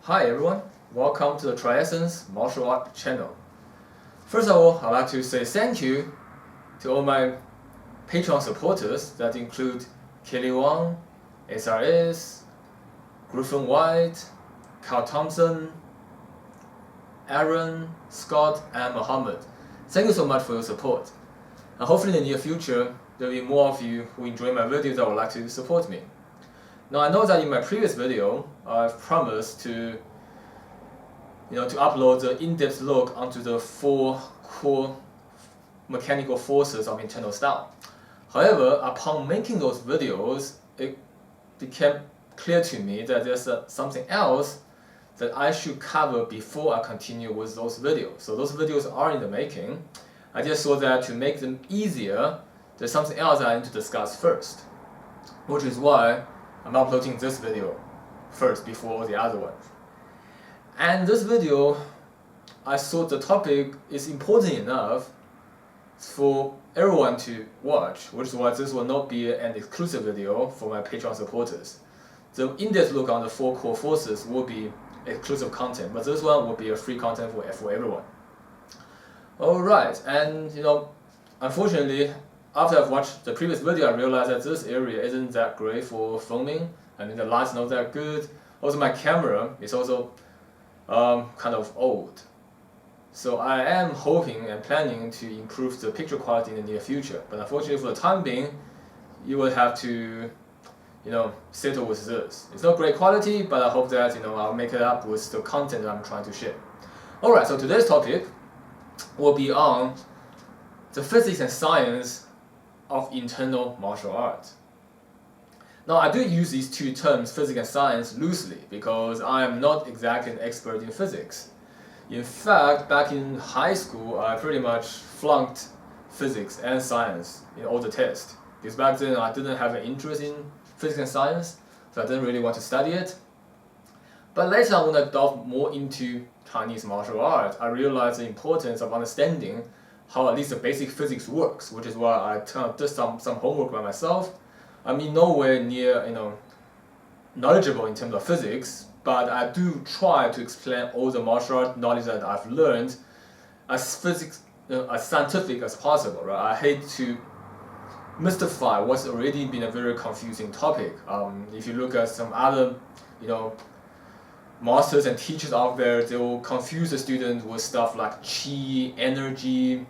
Hi everyone, welcome to the TriEssence martial art channel. First of all, I'd like to say thank you to all my Patreon supporters that include Kelly Wang, SRS, Griffin White, Carl Thompson, Aaron, Scott, and Mohammed. Thank you so much for your support. And hopefully in the near future, there will be more of you who enjoy my videos that would like to support me. Now I know that in my previous video, I've promised to upload the in-depth look onto the 4 core mechanical forces of internal style. However, upon making those videos, it became clear to me that there's something else that I should cover before I continue with those videos. So those videos are in the making. I just saw that to make them easier, there's something else I need to discuss first, which is why I'm uploading this video first before the other one. And this video, I thought the topic is important enough for everyone to watch, which is why this will not be an exclusive video for my Patreon supporters. The in-depth look on the 4 core forces will be exclusive content, but this one will be a free content for everyone. Alright, and unfortunately, after I've watched the previous video, I realized that this area isn't that great for filming. I mean, the light's not that good. Also, my camera is also kind of old. So I am hoping and planning to improve the picture quality in the near future. But unfortunately, for the time being, you will have to, settle with this. It's not great quality, but I hope that I'll make it up with the content that I'm trying to share. Alright, so today's topic will be on the physics and science of internal martial art. Now, I do use these two terms, physics and science, loosely because I am not exactly an expert in physics. In fact, back in high school, I pretty much flunked physics and science in all the tests. Because back then, I didn't have an interest in physics and science, so I didn't really want to study it. But later on, when I delved more into Chinese martial art, I realized the importance of understanding how at least the basic physics works, which is why I did some homework by myself. I'm in nowhere near knowledgeable in terms of physics, but I do try to explain all the martial art knowledge that I've learned as scientific as possible. Right? I hate to mystify what's already been a very confusing topic. If you look at some other masters and teachers out there, they will confuse the student with stuff like qi, energy,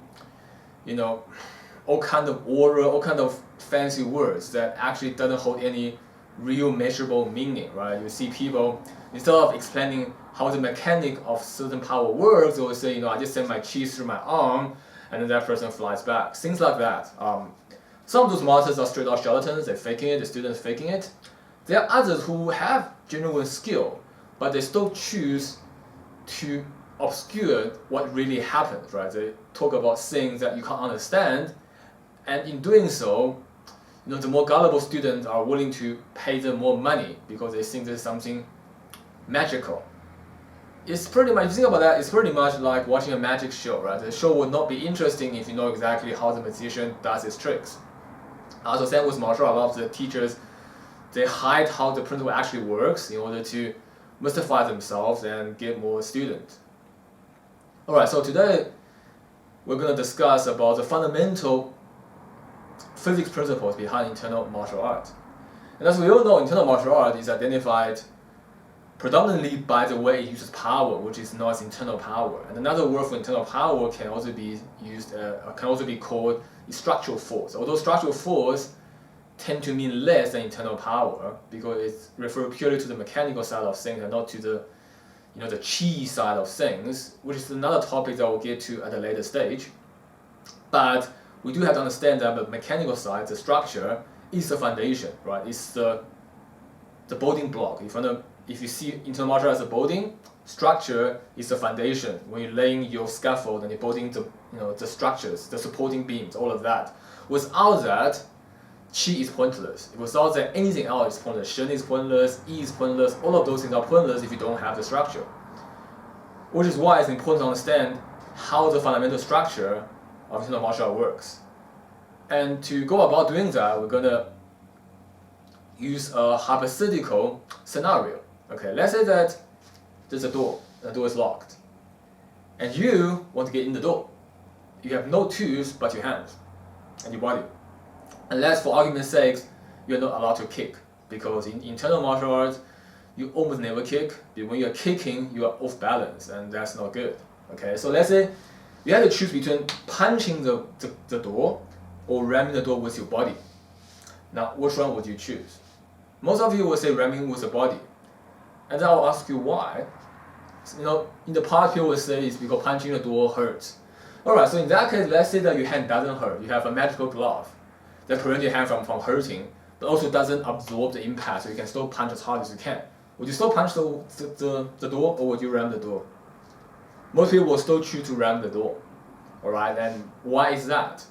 all kind of aura, all kind of fancy words that actually doesn't hold any real measurable meaning, right? You see people, instead of explaining how the mechanic of certain power works, they will say, I just send my qi through my arm, and then that person flies back. Things like that. Some of those masters are straight out charlatans, they're faking it, the students faking it. There are others who have genuine skill, but they still choose to obscure what really happened, right? They talk about things that you can't understand, and in doing so, the more gullible students are willing to pay them more money because they think there's something magical. It's pretty much, if you think about that, it's pretty much like watching a magic show, right? The show will not be interesting if you know exactly how the magician does his tricks. Also, same with martial art, a lot of the teachers, they hide how the principle actually works in order to mystify themselves and get more students. Alright, so today we're going to discuss about the fundamental physics principles behind internal martial art. And as we all know, internal martial art is identified predominantly by the way it uses power, which is known as internal power. And another word for internal power can also be called structural force. Although structural force tend to mean less than internal power because it refers purely to the mechanical side of things and not to the the qi side of things, which is another topic that we'll get to at a later stage. But we do have to understand that the mechanical side, the structure, is the foundation, right? It's the building block. If you see internal martial art as a building, structure is the foundation. When you're laying your scaffold and you're building the structures, the supporting beams, all of that. Without that, qi is pointless. Without that, anything else is pointless. Shen is pointless, yi is pointless. All of those things are pointless if you don't have the structure. Which is why it's important to understand how the fundamental structure of internal martial art works. And to go about doing that, we're going to use a hypothetical scenario. Okay, let's say that there's a door. The door is locked. And you want to get in the door. You have no tools but your hands and your body. Unless, for argument's sake, you're not allowed to kick. Because in internal martial arts, you almost never kick. But when you're kicking, you are off balance, and that's not good. Okay, so let's say you have to choose between punching the door or ramming the door with your body. Now, which one would you choose? Most of you will say ramming with the body. And then I'll ask you why. In the past, people will say it's because punching the door hurts. Alright, so in that case, let's say that your hand doesn't hurt. You have a magical glove that prevents your hand from hurting, but also doesn't absorb the impact, so you can still punch as hard as you can. Would you still punch the door, or would you ram the door? Most people will still choose to ram the door. Alright, and why is that?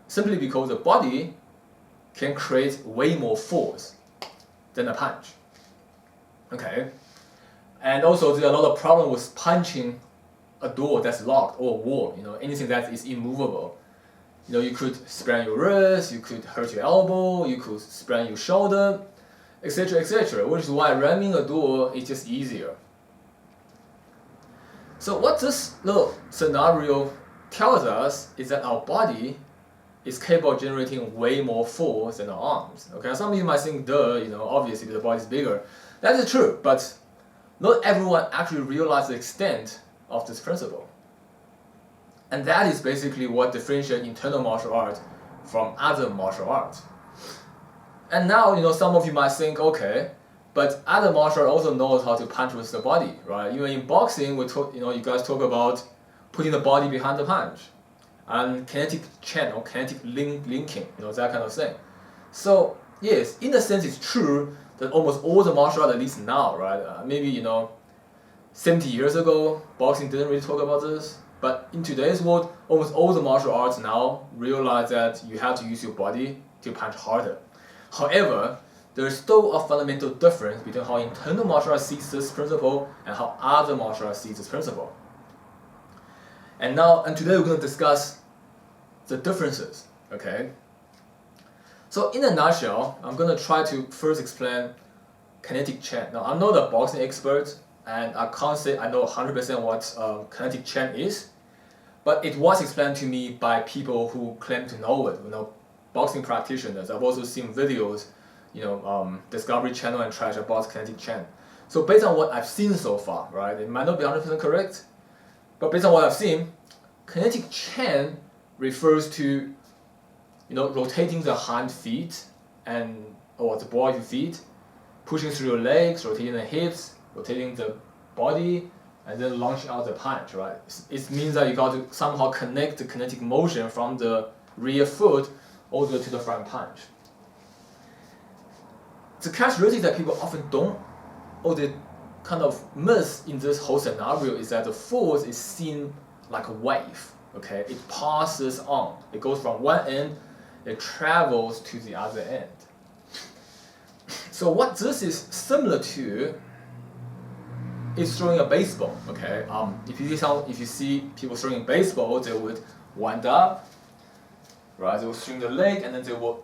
Simply because the body can create way more force than a punch. Okay? And also, there are a lot of problems with punching a door that's locked or a wall, anything that is immovable. You could sprain your wrist, you could hurt your elbow, you could sprain your shoulder, etc., etc., which is why ramming a door is just easier. So what this little scenario tells us is that our body is capable of generating way more force than our arms. Okay, some of you might think, duh, obviously the body is bigger. That is true, but not everyone actually realizes the extent of this principle. And that is basically what differentiates internal martial arts from other martial arts. And now, some of you might think, okay, but other martial arts also knows how to punch with the body, right? Even in boxing, you guys talk about putting the body behind the punch, and kinetic chain or kinetic linking, that kind of thing. So yes, in a sense, it's true that almost all the martial arts, at least now, right? Maybe 70 years ago, boxing didn't really talk about this. But in today's world, almost all the martial arts now realize that you have to use your body to punch harder. However, there is still a fundamental difference between how internal martial arts sees this principle and how other martial arts sees this principle. And today we're going to discuss the differences, okay? So in a nutshell, I'm going to try to first explain kinetic chain. Now, I'm not a boxing expert, and I can't say I know 100% what kinetic chain is, but it was explained to me by people who claim to know it, boxing practitioners. I've also seen videos, Discovery Channel and Trash about kinetic chain. So based on what I've seen so far, right, it might not be 100% correct, but based on what I've seen, kinetic chain refers to, rotating the hind feet or the ball of your feet, pushing through your legs, rotating the hips, rotating the body, and then launching out the punch, right? It means that you got to somehow connect the kinetic motion from the rear foot all the way to the front punch. The characteristic that people often don't, or they kind of miss in this whole scenario is that the force is seen like a wave, okay? It passes on. It goes from one end, it travels to the other end. So what this is similar to is throwing a baseball, okay? If you see people throwing baseball, they would wind up, right? They will swing the leg, and then they will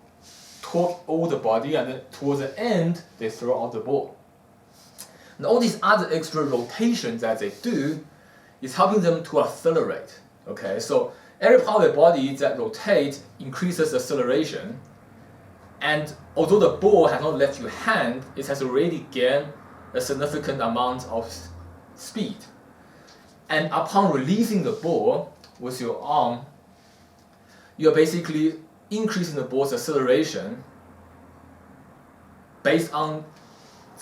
torque all the body, and then towards the end, they throw out the ball. And all these other extra rotations that they do is helping them to accelerate, okay? So every part of the body that rotates increases acceleration, and although the ball has not left your hand, it has already gained a significant amount of speed. And upon releasing the ball with your arm, you're basically increasing the ball's acceleration based on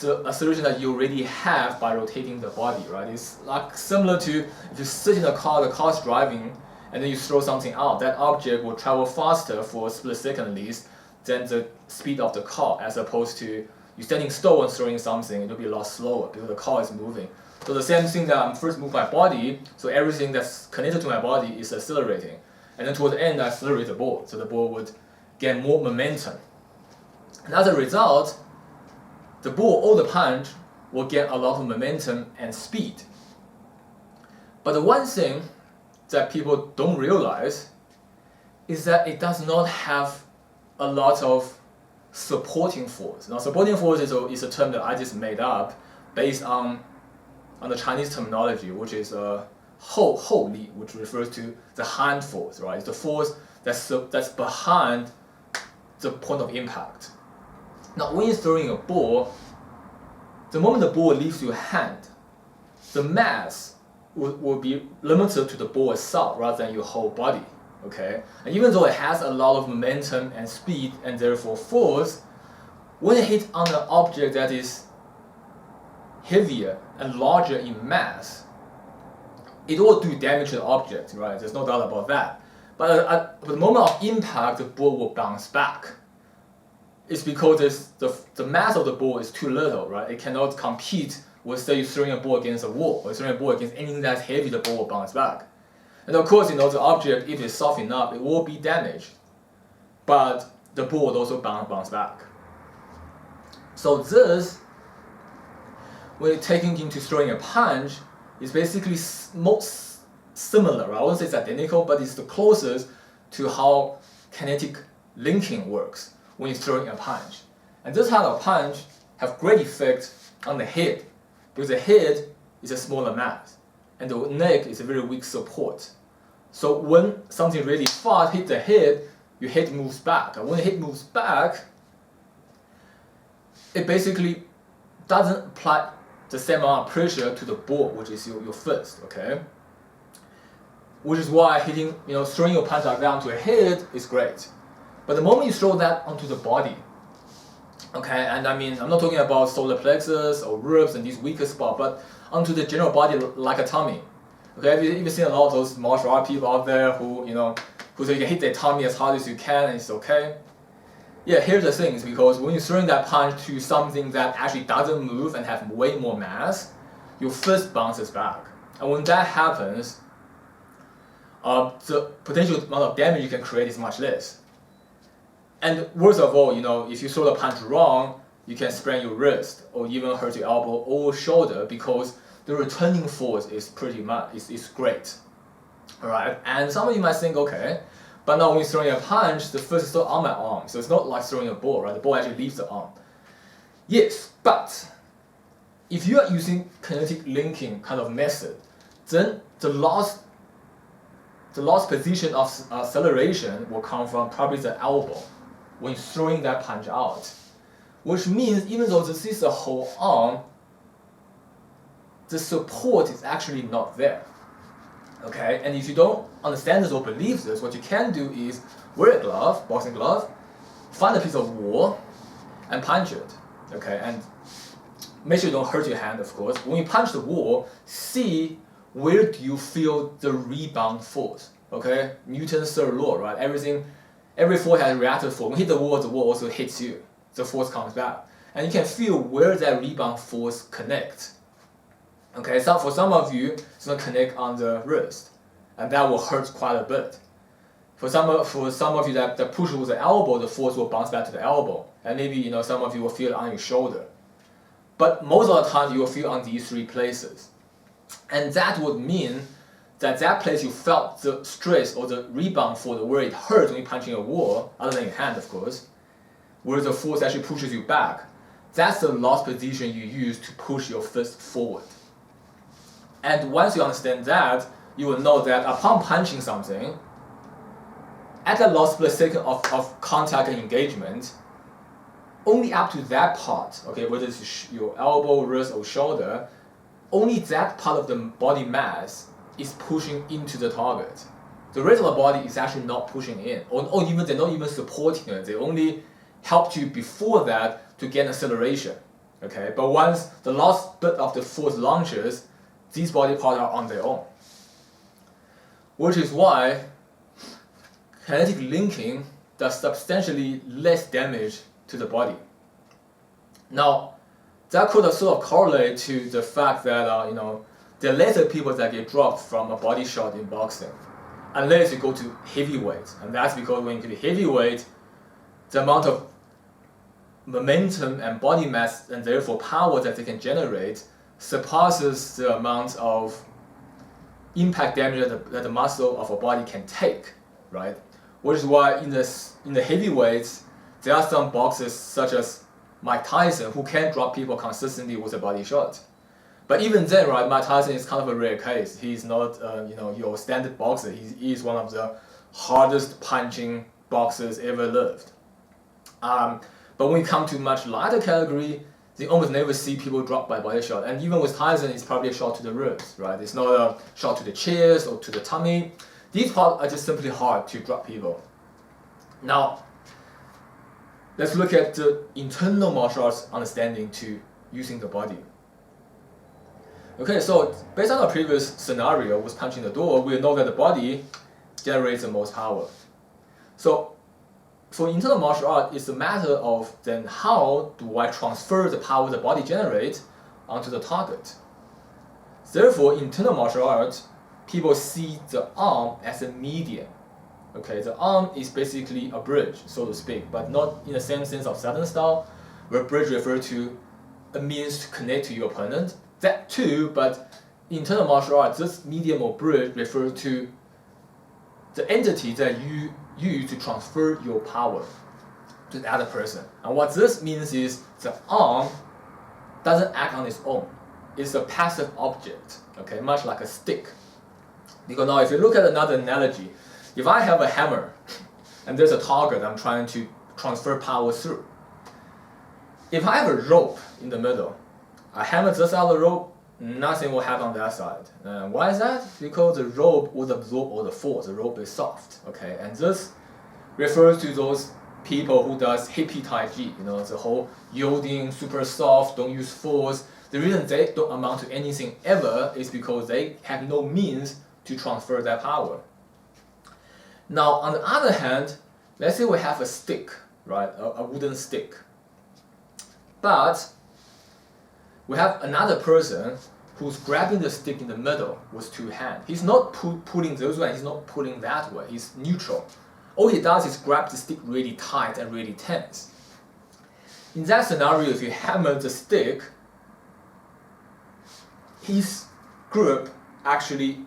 the acceleration that you already have by rotating the body, right? It's like similar to if you sit in a car, the car's driving, and then you throw something out, that object will travel faster for a split second at least than the speed of the car, as opposed to you standing still and throwing something, it'll be a lot slower because the car is moving. So the same thing that I'm first moving my body, so everything that's connected to my body is accelerating. And then toward the end, I accelerate the ball, so the ball would gain more momentum. And as a result, the ball or the punch will get a lot of momentum and speed. But the one thing that people don't realize is that it does not have a lot of supporting force. Now, supporting force is a term that I just made up based on on the Chinese terminology, which is hou li, which refers to the hand force, right? It's the force that's behind the point of impact. Now, when you're throwing a ball, the moment the ball leaves your hand, the mass will be limited to the ball itself rather than your whole body. Okay, and even though it has a lot of momentum and speed and therefore force, when it hits on an object that is heavier and larger in mass, it will do damage to the object, right? There's no doubt about that. But at the moment of impact, the ball will bounce back. It's because the mass of the ball is too little, right? It cannot compete with, say, you're throwing a ball against a wall, or throwing a ball against anything that's heavy, the ball will bounce back. And of course, the object, if it's soft enough, it will be damaged. But the ball will also bounce back. So this, when you're taking into throwing a punch, is basically most similar. I won't say it's identical, but it's the closest to how kinetic linking works when you're throwing a punch. And this kind of punch have great effect on the head, because the head is a smaller mass, and the neck is a very weak support. So when something really fast hits the head, your head moves back. And when the head moves back, it basically doesn't apply the same amount of pressure to the ball, which is your fist, okay? Which is why hitting, throwing your punch like that onto a head is great. But the moment you throw that onto the body, okay, and I mean, I'm not talking about solar plexus or ribs and these weaker spots, but onto the general body like a tummy. Okay, have you seen a lot of those martial art people out there who say you can hit their tummy as hard as you can and it's okay? Yeah, here's the thing, is because when you're throwing that punch to something that actually doesn't move and have way more mass, your fist bounces back. And when that happens, the potential amount of damage you can create is much less. And worst of all, if you throw the punch wrong, you can sprain your wrist or even hurt your elbow or shoulder, because the returning force is is great. Alright, and some of you might think, okay, but now when you're throwing a punch, the fist is still on my arm, so it's not like throwing a ball, right? The ball actually leaves the arm. Yes, but if you are using kinetic linking kind of method, then the last position of acceleration will come from probably the elbow when you're throwing that punch out. Which means even though this is a whole arm, the support is actually not there. Okay, and if you don't understand this or believe this, what you can do is wear a glove, boxing glove, find a piece of wool, and punch it. Okay, and make sure you don't hurt your hand, of course. When you punch the wall, see where do you feel the rebound force. Okay, Newton's third law, right? Every force has a reactive force. When you hit the wall also hits you. The force comes back, and you can feel where that rebound force connects. Okay, so for some of you, it's going to connect on the wrist, and that will hurt quite a bit. For some of you that push with the elbow, the force will bounce back to the elbow, and maybe some of you will feel it on your shoulder. But most of the time, you will feel on these three places, and that would mean that place you felt the stress or the rebound force, where it hurts when you're punching a wall, other than your hand, of course, where the force actually pushes you back. That's the last position you use to push your fist forward. And once you understand that, you will know that upon punching something, at the last split second of contact and engagement, only up to that part, okay, whether it's your elbow, wrist, or shoulder, only that part of the body mass is pushing into the target. The rest of the body is actually not pushing in, or even they're not even supporting it. They only helped you before that to get acceleration. Okay, but once the last bit of the force launches, these body parts are on their own. Which is why kinetic linking does substantially less damage to the body. Now, that could sort of correlate to the fact that there are lesser people that get dropped from a body shot in boxing, unless you go to heavyweight, and that's because when you go to heavyweight, the amount of momentum and body mass and therefore power that they can generate surpasses the amount of impact damage that the muscle of a body can take, right? Which is why in the heavyweights, there are some boxers such as Mike Tyson who can drop people consistently with a body shot. But even then, right, Mike Tyson is kind of a rare case. He's not, your standard boxer. He is one of the hardest punching boxers ever lived. But when you come to much lighter category, you almost never see people drop by body shot. And even with Tyson, it's probably a shot to the ribs, right? It's not a shot to the chest or to the tummy. These parts are just simply hard to drop people. Now, let's look at the internal martial arts understanding to using the body. Okay, so based on our previous scenario with punching the door, we know that the body generates the most power. So for internal martial art, it's a matter of then how do I transfer the power the body generates onto the target. Therefore, in internal martial arts, people see the arm as a medium. Okay, the arm is basically a bridge, so to speak, but not in the same sense of Southern style, where bridge refers to a means to connect to your opponent. That too, but in internal martial arts, this medium or bridge refers to the entity that you use to transfer your power to the other person. And what this means is the arm doesn't act on its own. It's a passive object, okay, much like a stick. Because now if you look at another analogy, if I have a hammer and there's a target I'm trying to transfer power through, if I have a rope in the middle, I hammer this out of the rope, nothing will happen on that side. Why is that? Because the rope will absorb all the force. The rope is soft, okay? And this refers to those people who does hippie Tai Chi, the whole yielding, super soft, don't use force. The reason they don't amount to anything ever is because they have no means to transfer that power. Now, on the other hand, let's say we have a stick, right? A wooden stick. But we have another person who's grabbing the stick in the middle with two hands. He's not pulling this way, he's not pulling that way, he's neutral. All he does is grab the stick really tight and really tense. In that scenario, if you hammer the stick, his grip actually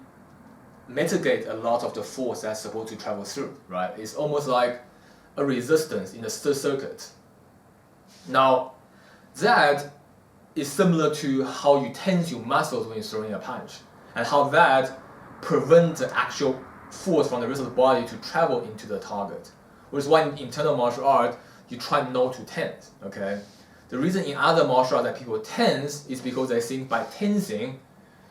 mitigates a lot of the force that's supposed to travel through, right? It's almost like a resistance in the circuit. Now, that is similar to how you tense your muscles when you're throwing a punch, and how that prevents the actual force from the rest of the body to travel into the target. Which is why in internal martial art, you try not to tense, okay? The reason in other martial arts that people tense is because they think by tensing,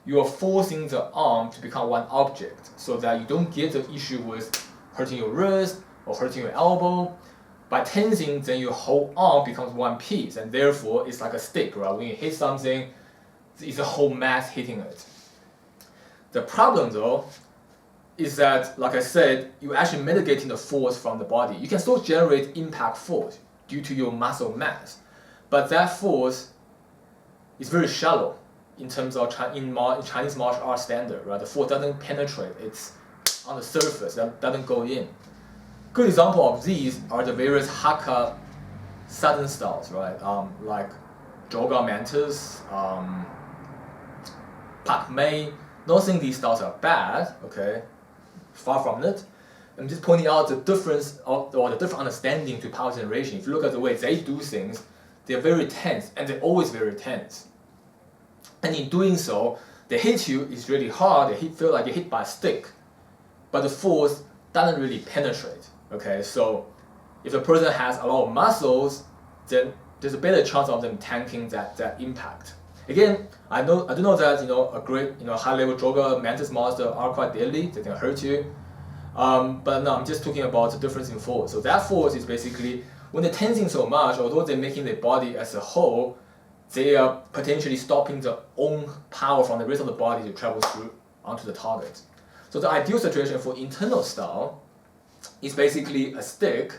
you are forcing the arm to become one object, so that you don't get the issue with hurting your wrist or hurting your elbow. By tensing, then your whole arm becomes one piece, and therefore it's like a stick, right? When you hit something, it's a whole mass hitting it. The problem though, is that, like I said, you're actually mitigating the force from the body. You can still generate impact force due to your muscle mass, but that force is very shallow in terms of in Chinese martial arts standard, right? The force doesn't penetrate, it's on the surface, that doesn't go in. Good example of these are the various Hakka Southern styles, right? Like Joga Mantis, Pak Mei. Not saying these styles are bad, okay? Far from it. I'm just pointing out the difference or the different understanding to power generation. If you look at the way they do things, they're very tense, and they're always very tense. And in doing so, they hit you is really hard. They feel like you're hit by a stick, but the force doesn't really penetrate. Okay, so if a person has a lot of muscles, then there's a better chance of them tanking that impact. Again, I do know that a great high-level Joga Mantis master are quite deadly. They can hurt you. But no, I'm just talking about the difference in force. So that force is basically when they're tensing so much, although they're making the body as a whole, they are potentially stopping their own power from the rest of the body to travel through onto the target. So the ideal situation for internal style is basically a stick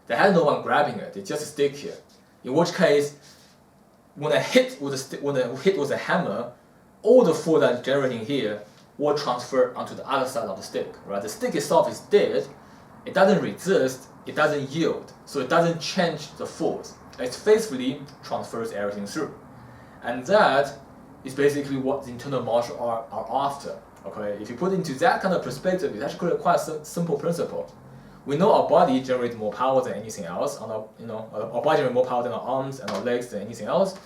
that has no one grabbing it. It's just a stick here. In which case, when I hit with a hammer, all the force that's generating here will transfer onto the other side of the stick. Right? The stick itself is dead. It doesn't resist. It doesn't yield. So it doesn't change the force. It faithfully transfers everything through, and that is basically what the internal martial art are after. Okay, if you put it into that kind of perspective, it's actually quite a simple principle. We know our body generates more power than anything else. Our body generates more power than our arms and our legs than anything else.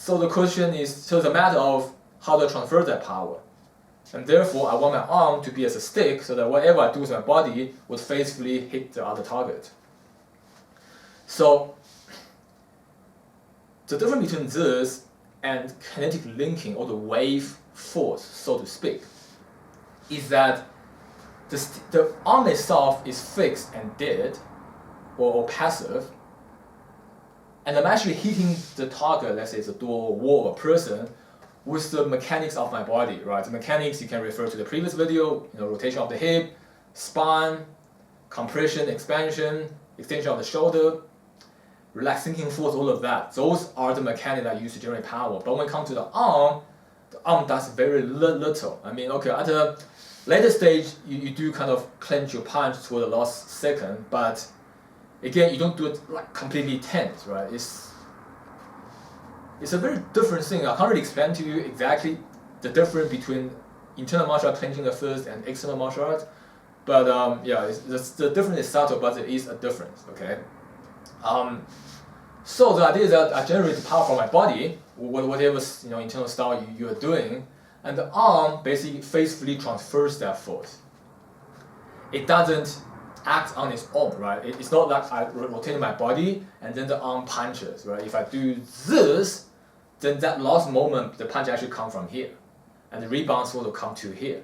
So the question is, so it's a matter of how to transfer that power. And therefore, I want my arm to be as a stick so that whatever I do with my body would faithfully hit the other target. So the difference between this and kinetic linking, or the wave force, so to speak, is that the arm itself is fixed and dead, or passive, and I'm actually hitting the target, let's say it's a door, wall, or person, with the mechanics of my body, right? The mechanics, you can refer to the previous video, rotation of the hip, spine, compression, expansion, extension of the shoulder, relaxing force, all of that. Those are the mechanics that I use to generate power. But when it comes to the arm does very little. I mean, okay, at a later stage, you do kind of clench your punch toward the last second, but again, you don't do it like completely tense, right? It's a very different thing. I can't really explain to you exactly the difference between internal martial art clenching the fist and external martial art, but yeah, the difference is subtle, but there is a difference. Okay. So the idea is that I generate the power from my body, whatever internal style you are doing, and the arm basically faithfully transfers that force. It doesn't act on its own, right? It's not like I rotate my body and then the arm punches, right? If I do this, then that last moment the punch actually comes from here, and the rebound force will come to here.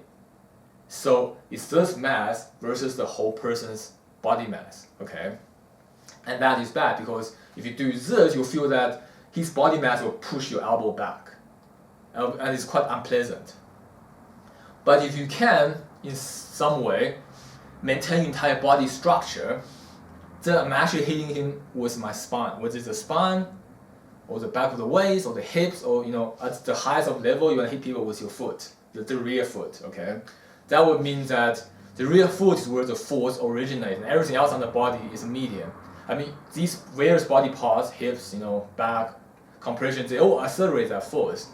So it's this mass versus the whole person's body mass, okay? And that is bad because if you do this, you'll feel that his body mass will push your elbow back, and it's quite unpleasant. But if you can, in some way, maintain entire body structure, then I'm actually hitting him with my spine, whether it's the spine, or the back of the waist, or the hips, or at the highest of level, you want to hit people with your foot, the rear foot. Okay, that would mean that the rear foot is where the force originates, and everything else on the body is medium. I mean, these various body parts, hips, back, compression, they all accelerate that force,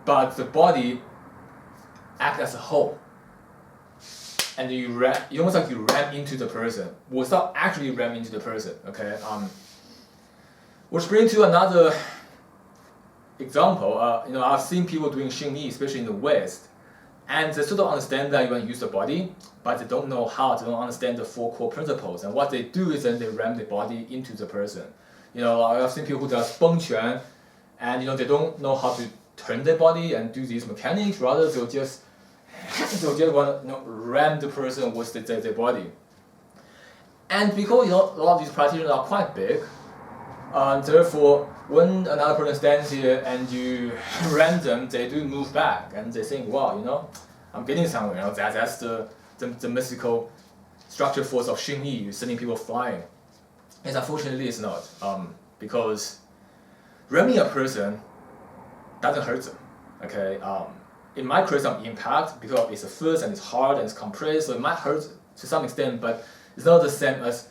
but the body acts as a whole. And you almost like you ram into the person without actually ramming into the person. Okay. Which brings to another example. I've seen people doing Xingyi, especially in the West, and they sort of understand that you want to use the body, but they don't know how. They don't understand the four core principles. And what they do is then they ram the body into the person. I've seen people who does Bengquan, and they don't know how to turn their body and do these mechanics. Rather, they'll just want to ram the person with their body. And because a lot of these practitioners are quite big, therefore when another person stands here and you ram them, they do move back and they think, wow, I'm getting somewhere. That's the mystical structure force of Xingyi, sending people flying. And unfortunately, it's not, because ramming a person doesn't hurt them. Okay. It might create some impact because it's a fist and it's hard and it's compressed, so it might hurt to some extent, but it's not the same as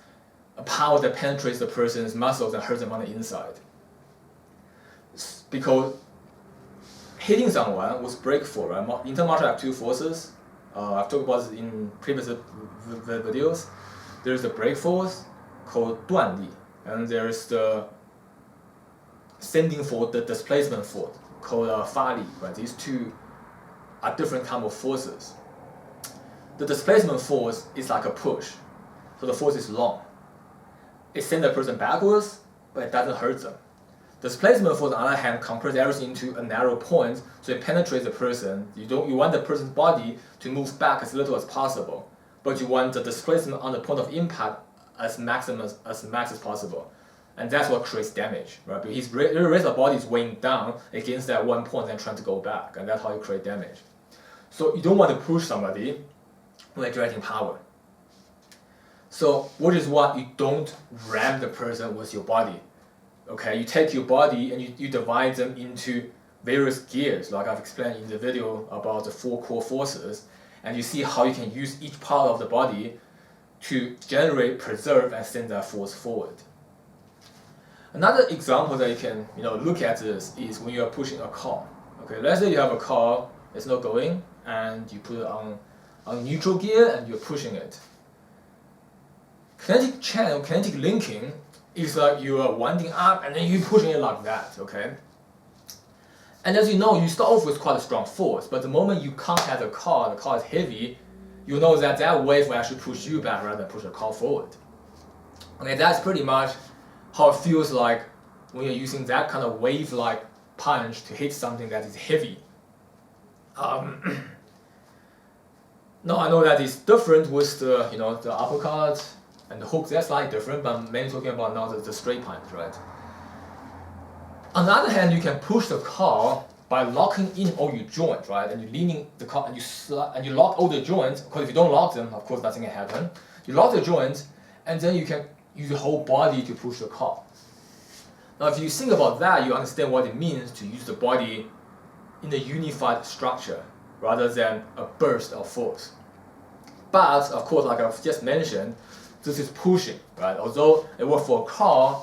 a power that penetrates the person's muscles and hurts them on the inside. Because hitting someone with break force, right? Internal martial art have two forces. I've talked about this in previous videos. There's the break force called 断力, and there's the sending force, the displacement force called 发力, right? These two are different kind of forces. The displacement force is like a push, so the force is long. It sends the person backwards, but it doesn't hurt them. Displacement force, on the other hand, compresses everything into a narrow point, so it penetrates the person. You want the person's body to move back as little as possible, but you want the displacement on the point of impact as max as possible. And that's what creates damage, right? Because the rest of the body is weighing down against that one point and trying to go back, and that's how you create damage. So you don't want to push somebody when they're generating power. So which is why you don't ram the person with your body. Okay, you take your body and you divide them into various gears, like I've explained in the video about the four core forces, and you see how you can use each part of the body to generate, preserve, and send that force forward. Another example that you can look at this is when you are pushing a car. Okay, let's say you have a car, it's not going, and you put it on neutral gear and you're pushing it. Kinetic channel, kinetic linking is like you are winding up and then you're pushing it like that. Okay. And as you know, you start off with quite a strong force, but the moment you contact the car is heavy, you know that that wave will actually push you back rather than push the car forward. Okay, that's pretty much how it feels like when you're using that kind of wave-like punch to hit something that is heavy. Now I know that it's different with the the uppercut and the hook. That's slightly different, but I'm mainly talking about now the straight punch, right? On the other hand, you can push the car by locking in all your joints, right? And you're leaning the car and you lock all the joints. Because if you don't lock them, of course nothing can happen. You lock the joints, and then you can use the whole body to push the car. Now, if you think about that, you understand what it means to use the body in a unified structure rather than a burst of force. But of course, like I've just mentioned, this is pushing, right? Although it works for a car,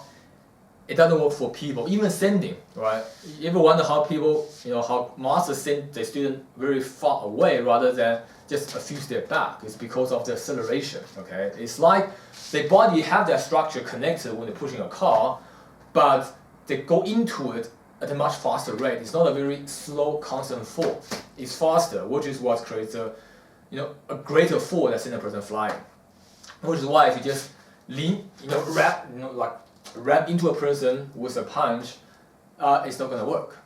it doesn't work for people. Even sending, right? You ever wonder how people, how masters send their student very far away rather than just a few steps back? It's because of the acceleration, okay? It's like their body have their structure connected when they're pushing a car, but they go into it at a much faster rate. It's not a very slow, constant fall. It's faster, which is what creates a greater fall than sending a person flying. Which is why if you just lean, ram into a person with a punch, it's not going to work.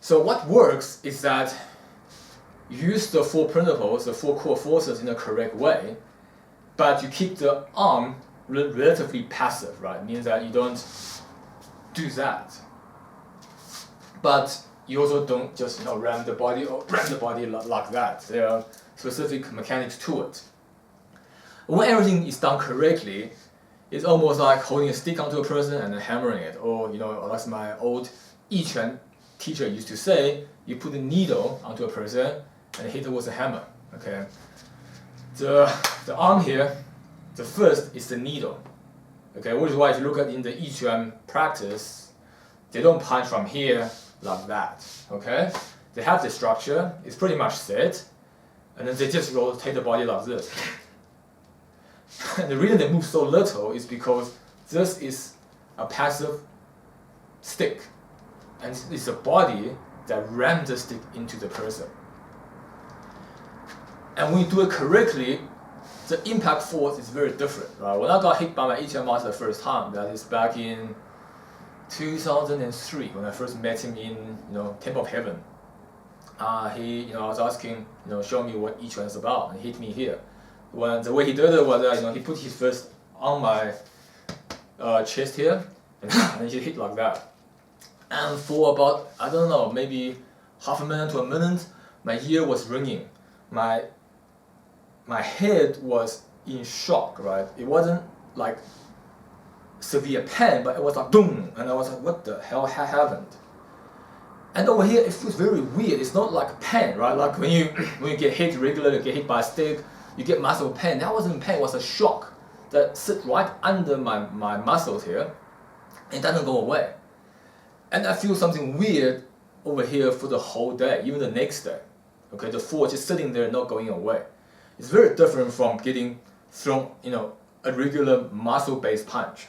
So what works is that you use the four principles, the four core forces in the correct way, but you keep the arm relatively passive, right? It means that you don't do that. But you also don't just ram the body like that. There are specific mechanics to it. When everything is done correctly, it's almost like holding a stick onto a person and then hammering it. Or as my old Yiquan teacher used to say, you put a needle onto a person and hit it with a hammer. Okay. The arm here, the first is the needle. Okay, which is why if you look at in the Yiquan practice, they don't punch from here like that. Okay? They have the structure, it's pretty much set, and then they just rotate the body like this. And the reason they move so little is because this is a passive stick, and it's the body that rams the stick into the person. And when you do it correctly, the impact force is very different. Right? When I got hit by my Yiquan master the first time, that is back in 2003 when I first met him in Temple of Heaven. I was asking, show me what Yiquan is about, and he hit me here. When the way he did it was that he put his fist on my chest here, and he hit like that. And for about, I don't know, maybe half a minute to a minute, my ear was ringing. My head was in shock, right? It wasn't like severe pain, but it was like boom, and I was like, what the hell happened? And over here, it feels very weird. It's not like pain, right? Like when you get hit regularly, get hit by a stick, you get muscle pain. That wasn't pain, it was a shock that sits right under my muscles here. It doesn't go away. And I feel something weird over here for the whole day, even the next day. Okay, the force just sitting there, not going away. It's very different from getting thrown, a regular muscle-based punch.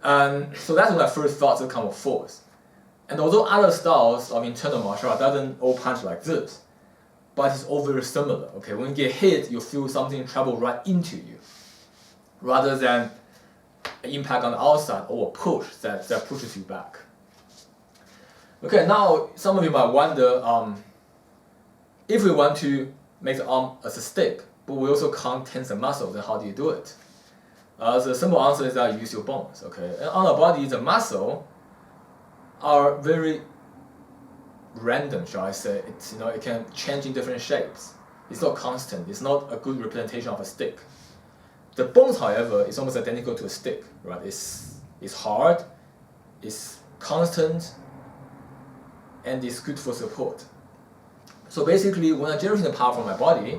And so that's when I first thought the kind of force. And although other styles of internal martial art doesn't all punch like this, but it's all very similar. Okay, when you get hit, you feel something travel right into you, rather than an impact on the outside or a push that pushes you back. Okay, now some of you might wonder, if we want to make the arm as a stick, but we also can't tense the muscle, then how do you do it? The simple answer is that you use your bones. Okay, and on our body, the muscle are very random, shall I say. It's it can change in different shapes. It's not constant. It's not a good representation of a stick. The bones, however, is almost identical to a stick, right? It's hard, it's constant, and it's good for support. So basically, when I'm generating the power from my body,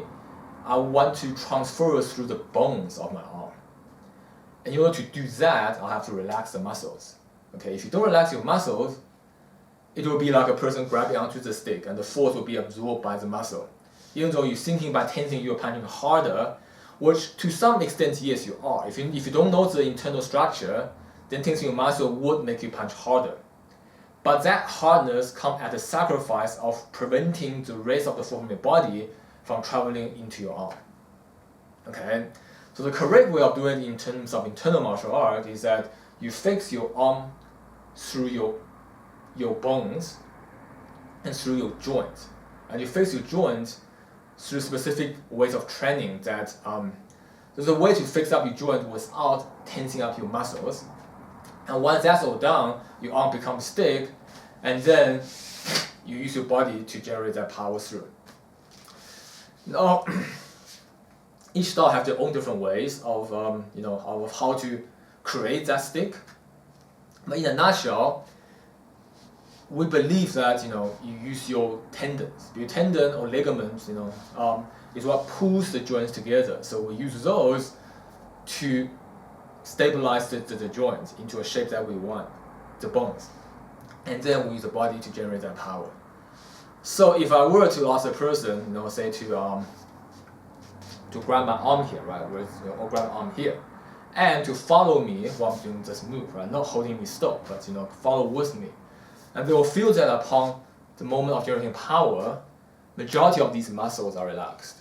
I want to transfer it through the bones of my arm. And in order to do that, I'll have to relax the muscles. Okay, if you don't relax your muscles, it will be like a person grabbing onto the stick, and the force will be absorbed by the muscle. Even though you're thinking by tensing, you're punching harder, which to some extent, yes, you are. If you don't know the internal structure, then tensing your muscle would make you punch harder. but that hardness comes at the sacrifice of preventing the rest of the force from your body from traveling into your arm. Okay, so the correct way of doing it in terms of internal martial art is that you fix your arm through your bones and through your joints, and you fix your joints through specific ways of training that there's a way to fix up your joint without tensing up your muscles. And once that's all done, your arm becomes stiff, and then you use your body to generate that power through. Now, each style have their own different ways of of how to create that stick. But in a nutshell, we believe that you use your tendons. Your tendon or ligaments, is what pulls the joints together. So we use those to stabilize the joints into a shape that we want, the bones. And then we use the body to generate that power. So if I were to ask a person, say to grab my arm here, right, or grab my arm here, and to follow me while I'm doing this move, right, not holding me still, but follow with me, and they will feel that upon the moment of generating power, majority of these muscles are relaxed.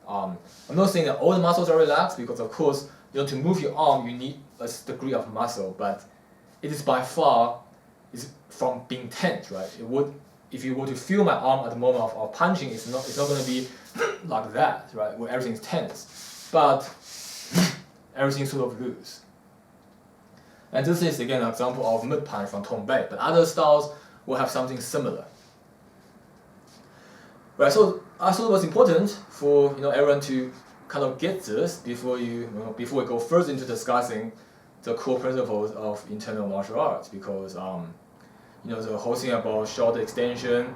I'm not saying that all the muscles are relaxed, because of course, to move your arm, you need a degree of muscle, but it is by far from being tense, right? If you were to feel my arm at the moment of punching, it's not going to be like that, right? Where everything's tense, but everything's sort of loose. And this is again an example of mid punch from Tong Bei, but other styles will have something similar. Right, so I thought it was important for everyone to kind of get this before before we go further into discussing the core principles of internal martial arts, because the whole thing about shoulder extension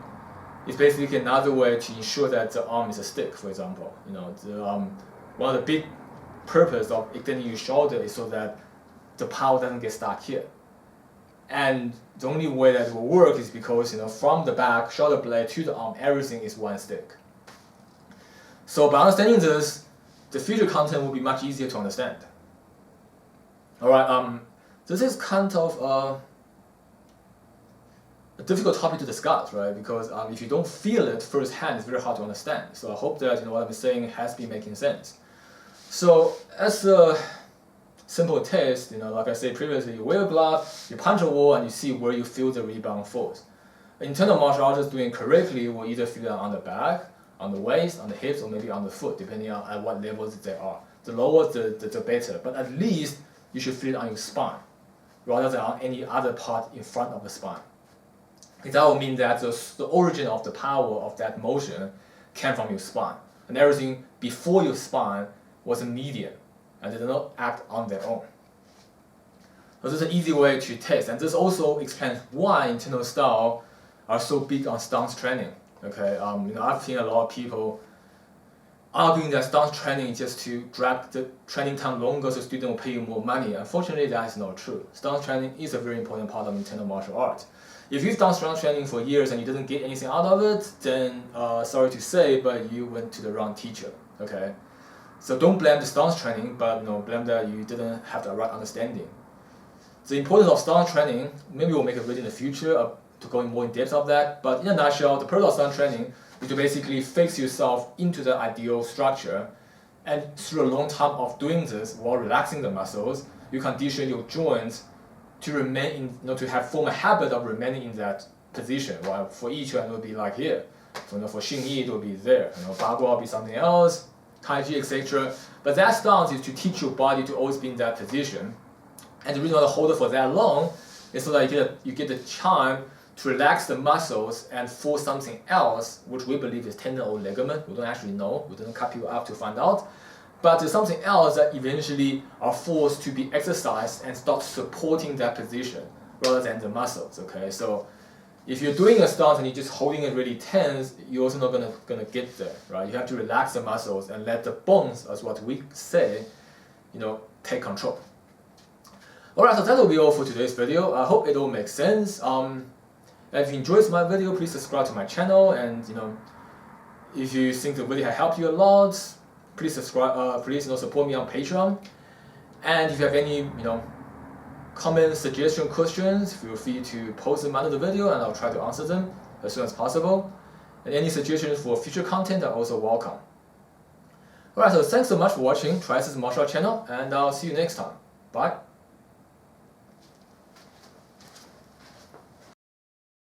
is basically another way to ensure that the arm is a stick. For example, one of the big purpose of extending your shoulder is so that the power doesn't get stuck here. And the only way that it will work is because from the back, shoulder blade to the arm, everything is one stick. So by understanding this, the future content will be much easier to understand. All right, this is kind of a difficult topic to discuss, right? Because if you don't feel it firsthand, it's very hard to understand. So I hope that what I'm saying has been making sense. So as a simple test, like I said previously, you wear a glove, you punch a wall, and you see where you feel the rebound force. Internal martial artists doing correctly will either feel it on the back, on the waist, on the hips, or maybe on the foot, depending on at what levels they are. The lower, the better. But at least you should feel it on your spine, rather than on any other part in front of the spine. That will mean that the origin of the power of that motion came from your spine, and everything before your spine was a medium, and they did not act on their own. So this is an easy way to test, and this also explains why internal style are so big on stance training. Okay, I've seen a lot of people arguing that stance training is just to drag the training time longer so students will pay you more money. Unfortunately, that is not true. Stance training is a very important part of internal martial arts. If you've done stance training for years and you didn't get anything out of it, then sorry to say, but you went to the wrong teacher. Okay, so don't blame the stance training, but blame that you didn't have the right understanding. The importance of stance training, maybe we'll make a video in the future to go more in depth of that, but in a nutshell, the purpose of stance training is to basically fix yourself into the ideal structure, and through a long time of doing this while relaxing the muscles, you condition your joints to remain in, to form a habit of remaining in that position. While for each one it will be like here. So for Xing Yi it will be there. Ba Guo will be something else, Tai Chi, etc. But that stance is to teach your body to always be in that position. And the reason why I hold it for that long is so that you get the time to relax the muscles and force something else, which we believe is tendon or ligament. We don't actually know. We didn't cut people up to find out. But there's something else that eventually are forced to be exercised and start supporting that position rather than the muscles. Okay, so if you're doing a stance and you're just holding it really tense, you're also not gonna get there, right? You have to relax the muscles and let the bones, as what we say, take control. Alright, so that will be all for today's video. I hope it all makes sense. If you enjoyed my video, please subscribe to my channel, and if you think the video has helped you a lot, please subscribe. Please support me on Patreon. And if you have any comment suggestion questions, feel free to post them under the video and I'll try to answer them as soon as possible. And any suggestions for future content are also welcome. Alright, so thanks so much for watching TriEssence Martial Art channel, and I'll see you next time. Bye.